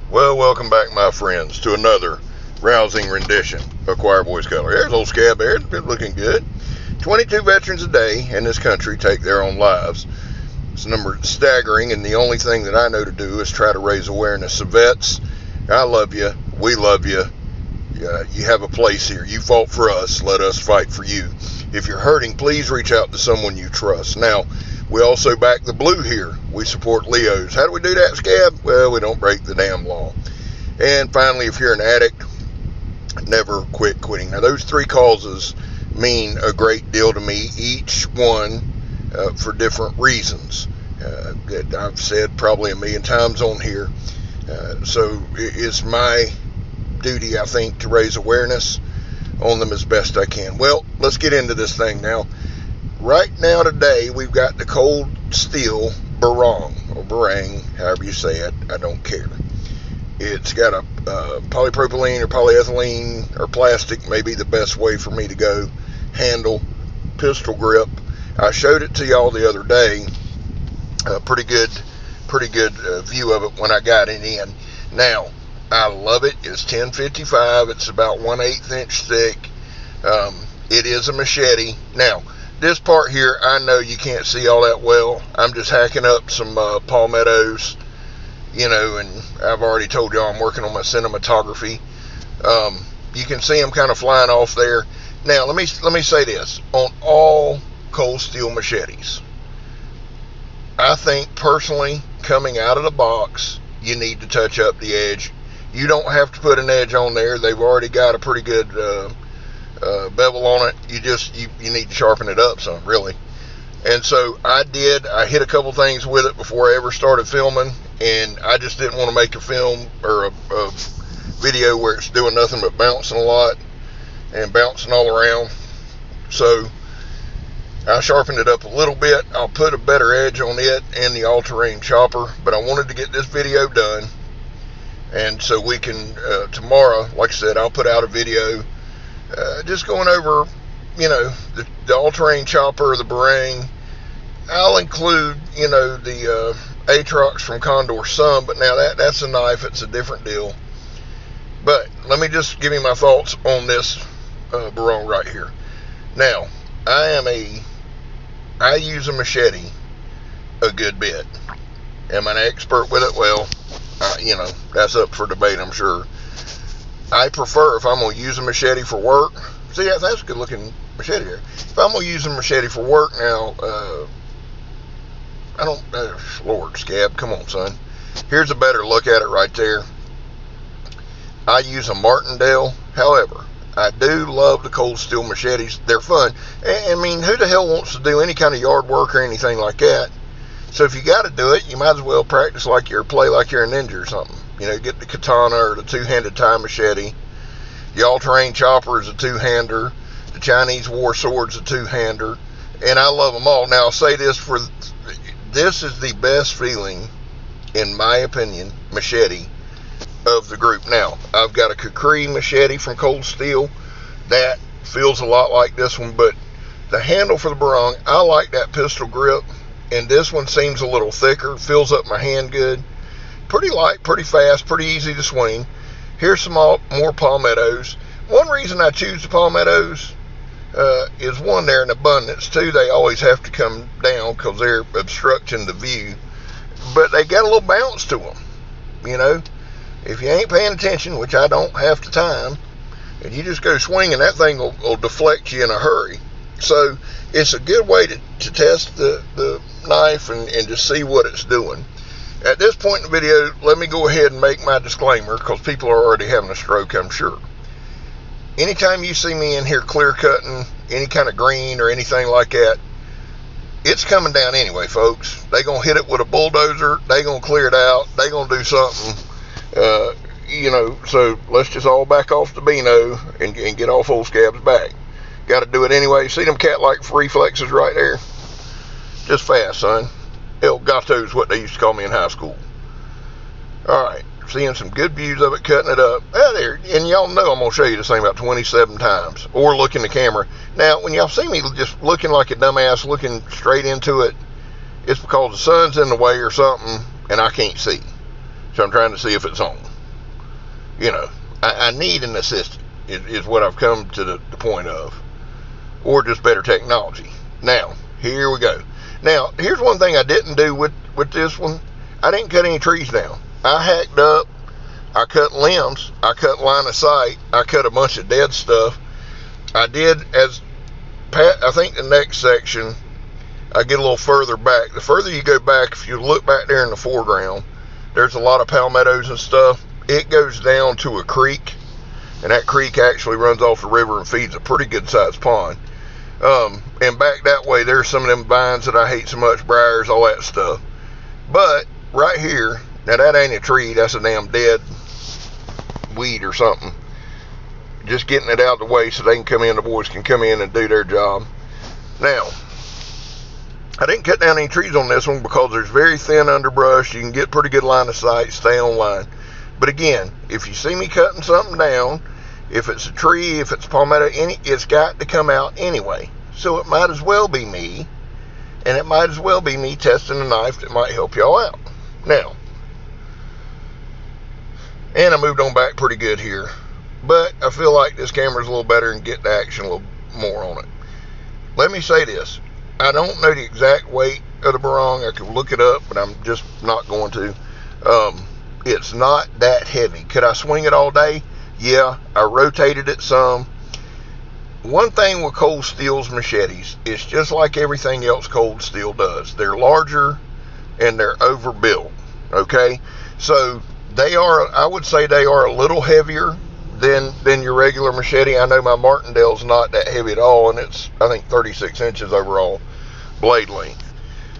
Well, welcome back, my friends, to another rousing rendition of Choir Boys Color. There's old Scab there. It's been looking good. 22 veterans a day in this country take their own lives. It's a number staggering, and the only thing that I know to do is try to raise awareness. So vets, I love you. We love you. You have a place here. You fought for us. Let us fight for you. If you're hurting, please reach out to someone you trust. Now, we also back the blue here. We support Leos. How do we do that, Scab? Well, we don't break the damn law. And finally, if you're an addict, never quit quitting. Now, those three causes mean a great deal to me, each one for different reasons that I've said probably a million times on here. So it's my duty, I think, to raise awareness on them as best I can. Well, let's get into this thing now. Right now today, we've got the cold steel Barong, or Barong, however you say it, I don't care. It's got a polypropylene or polyethylene or plastic, maybe the best way for me to go, handle, pistol grip. I showed it to y'all the other day. Pretty good view of it when I got it in. Now, I love it. It's 1055. It's about 1/8 inch thick. It is a machete. Now, this part here, I know you can't see all that well. I'm just hacking up some palmettos, and I've already told y'all I'm working on my cinematography. You can see them kind of flying off there. Now, let me say this. On all cold steel machetes, I think personally, coming out of the box, you need to touch up the edge. You don't have to put an edge on there. They've already got a pretty good bevel on it. You need to sharpen it up some, really. And so I hit a couple things with it before I ever started filming, and I just didn't want to make a film or a video where it's doing nothing but bouncing a lot and bouncing all around. So I sharpened it up a little bit. I'll put a better edge on it and the all-terrain chopper, but I wanted to get this video done, and so we can tomorrow, like I said, I'll put out a video just going over, the all-terrain chopper, the Barong. I'll include, the Atrox from Condor some, but now that's a knife. It's a different deal. But let me just give you my thoughts on this Barong right here. Now, I use a machete a good bit. Am I an expert with it? Well, that's up for debate, I'm sure. I prefer, if I'm going to use a machete for work, see, that's a good looking machete here. If I'm going to use a machete for work now, Lord, Scab, come on, son. Here's a better look at it right there. I use a Martindale. However, I do love the cold steel machetes. They're fun. I mean, who the hell wants to do any kind of yard work or anything like that? So if you got to do it, you might as well practice play like you're a ninja or something. Get the katana or the two-handed tie machete. The all-terrain chopper is a two-hander. The Chinese war sword's a two-hander. And I love them all. Now, I'll say this this is the best feeling, in my opinion, machete of the group. Now, I've got a Kukri machete from Cold Steel. That feels a lot like this one, but the handle for the Barong, I like that pistol grip, and this one seems a little thicker, fills up my hand good. Pretty light, pretty fast, pretty easy to swing. Here's some more palmettos. One reason I choose the palmettos is, one, they're in abundance. Two, they always have to come down because they're obstructing the view. But they got a little bounce to them. If you ain't paying attention, which I don't half the time, and you just go swinging, that thing will deflect you in a hurry. So it's a good way to test the knife and just see what it's doing. At this point in the video, let me go ahead and make my disclaimer, because people are already having a stroke, I'm sure. Anytime you see me in here clear cutting any kind of green or anything like that, it's coming down anyway, folks. They're going to hit it with a bulldozer. They're going to clear it out. They're going to do something. So let's just all back off the Beano and get off old Scab's back. Got to do it anyway. See them cat-like reflexes right there? Just fast, son. El Gato's what they used to call me in high school. Alright, seeing some good views of it, cutting it up. There, and y'all know I'm going to show you this thing about 27 times. Or look in the camera. Now, when y'all see me just looking like a dumbass, looking straight into it, it's because the sun's in the way or something, and I can't see. So I'm trying to see if it's on. You know, I need an assistant, is what I've come to the point of. Or just better technology. Now, here we go. Now, here's one thing I didn't do with this one. I didn't cut any trees down. I hacked up, I cut limbs, I cut line of sight, I cut a bunch of dead stuff. I did, as Pat, I think the next section, I get a little further back. The further you go back, if you look back there in the foreground, there's a lot of palmettos and stuff. It goes down to a creek, and that creek actually runs off the river and feeds a pretty good sized pond. And back that way, there's some of them vines that I hate so much, briars, all that stuff. But right here, now that ain't a tree, that's a damn dead weed or something. Just getting it out of the way so they can come in, the boys can come in and do their job. Now, I didn't cut down any trees on this one because there's very thin underbrush. You can get pretty good line of sight, stay on line. But again, if you see me cutting something down, if it's a tree, if it's palmetto, it's got to come out anyway. So it might as well be me, and it might as well be me testing a knife that might help y'all out. Now, and I moved on back pretty good here, but I feel like this camera's a little better and get the action a little more on it. Let me say this. I don't know the exact weight of the Barong. I could look it up, but I'm just not going to. It's not that heavy. Could I swing it all day? Yeah, I rotated it some. One thing with cold steel's machetes, it's just like everything else cold steel does. They're larger and they're overbuilt, okay? So they are, I would say they are a little heavier than your regular machete. I know my Martindale's not that heavy at all, and it's, I think, 36 inches overall blade length.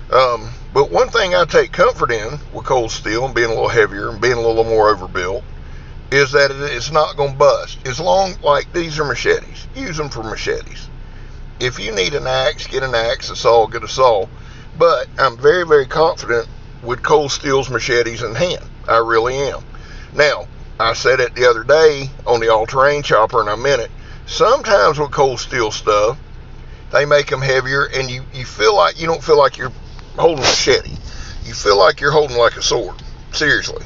But one thing I take comfort in with cold steel and being a little heavier and being a little more overbuilt is that it's not going to bust. As long, like these are machetes, use them for machetes. If you need an axe, get an axe, a saw, get a saw. But I'm very, very confident with cold steel's machetes in hand. I really am. Now, I said it the other day on the all-terrain chopper, and I meant it. Sometimes with cold steel stuff, they make them heavier, and you feel like, you don't feel like you're holding a machete. You feel like you're holding like a sword. Seriously.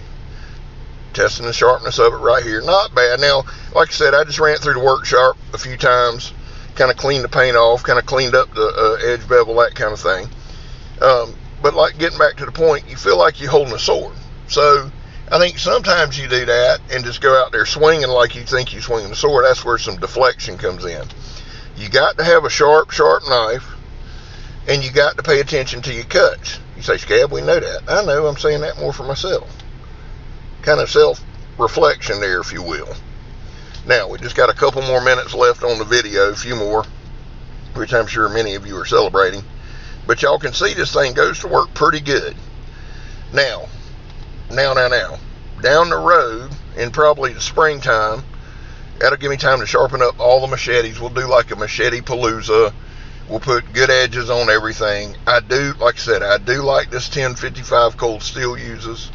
Testing the sharpness of it right here. Not bad. Now, like I said, I just ran it through the workshop a few times, kind of cleaned the paint off, kind of cleaned up the edge bevel, that kind of thing. But like getting back to the point, you feel like you're holding a sword. So I think sometimes you do that and just go out there swinging like you think you're swinging a sword. That's where some deflection comes in. You got to have a sharp knife, and you got to pay attention to your cuts. You say, Scab, we know that. I know, I'm saying that more for myself. Kind of self-reflection there, if you will. Now, we just got a couple more minutes left on the video, a few more, which I'm sure many of you are celebrating. But y'all can see this thing goes to work pretty good. Now, down the road, in probably the springtime, that'll give me time to sharpen up all the machetes. We'll do like a machete palooza. We'll put good edges on everything. I do, like I said, I do like this 1055 cold steel uses.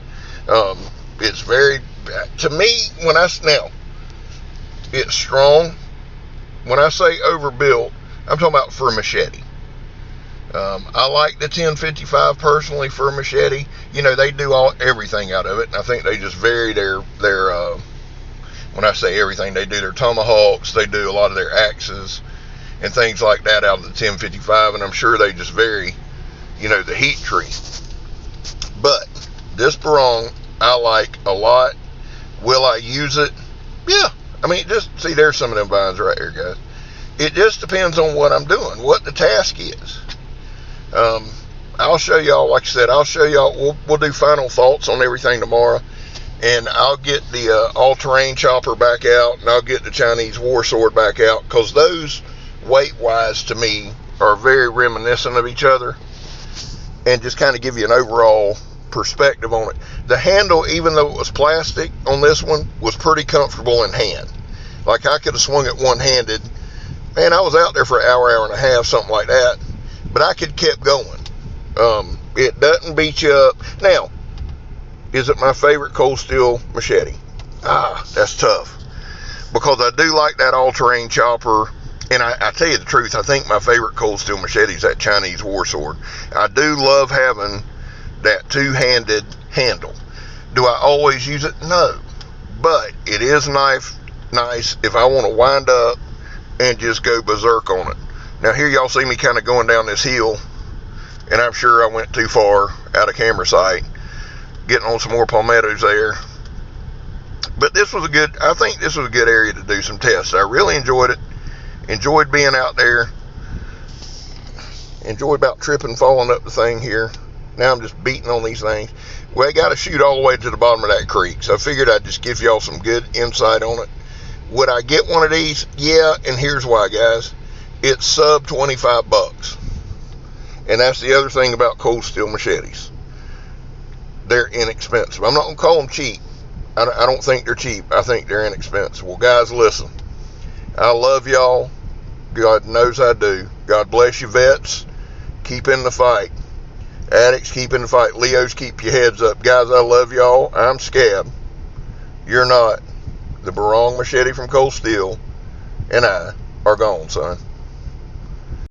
It's very, to me, now, it's strong. When I say overbuilt, I'm talking about for a machete. I like the 1055 personally for a machete. You know, they do everything out of it, and I think they just vary their when I say everything, they do their tomahawks, they do a lot of their axes and things like that out of the 1055, and I'm sure they just vary, you know, the heat tree. But this Barong I like a lot. Will I use it? Yeah. I mean, just see, there's some of them vines right here, guys. It just depends on what I'm doing, what the task is. I'll show y'all, like I said, I'll show y'all, we'll do final thoughts on everything tomorrow, and I'll get the all-terrain chopper back out, and I'll get the Chinese war sword back out, because those, weight-wise, to me, are very reminiscent of each other, and just kind of give you an overall perspective on it. The handle, even though it was plastic on this one, was pretty comfortable in hand. Like, I could have swung it one-handed. Man, I was out there for an hour and a half, something like that, but I could keep going. It doesn't beat you up. Now, is it my favorite cold steel machete? That's tough, because I do like that all-terrain chopper, and I tell you the truth, I think my favorite cold steel machete is that Chinese war sword. I do love having that two-handed handle. Do I always use it? No, But it is nice if I want to wind up and just go berserk on it. Now here y'all see me kind of going down this hill, and I'm sure I went too far out of camera sight, getting on some more palmettos there. But I think this was a good area to do some tests. I really enjoyed it. Enjoyed being out there. Enjoyed about tripping, falling up the thing here. Now I'm just beating on these things. Well, I got to shoot all the way to the bottom of that creek. So I figured I'd just give y'all some good insight on it. Would I get one of these? Yeah, and here's why, guys. It's sub $25. And that's the other thing about cold steel machetes. They're inexpensive. I'm not going to call them cheap. I don't think they're cheap. I think they're inexpensive. Well, guys, listen. I love y'all. God knows I do. God bless you, vets. Keep in the fight. Addicts, keep in the fight. Leos, keep your heads up. Guys, I love y'all. I'm Scab. You're not. The Barong machete from Cold Steel and I are gone, son.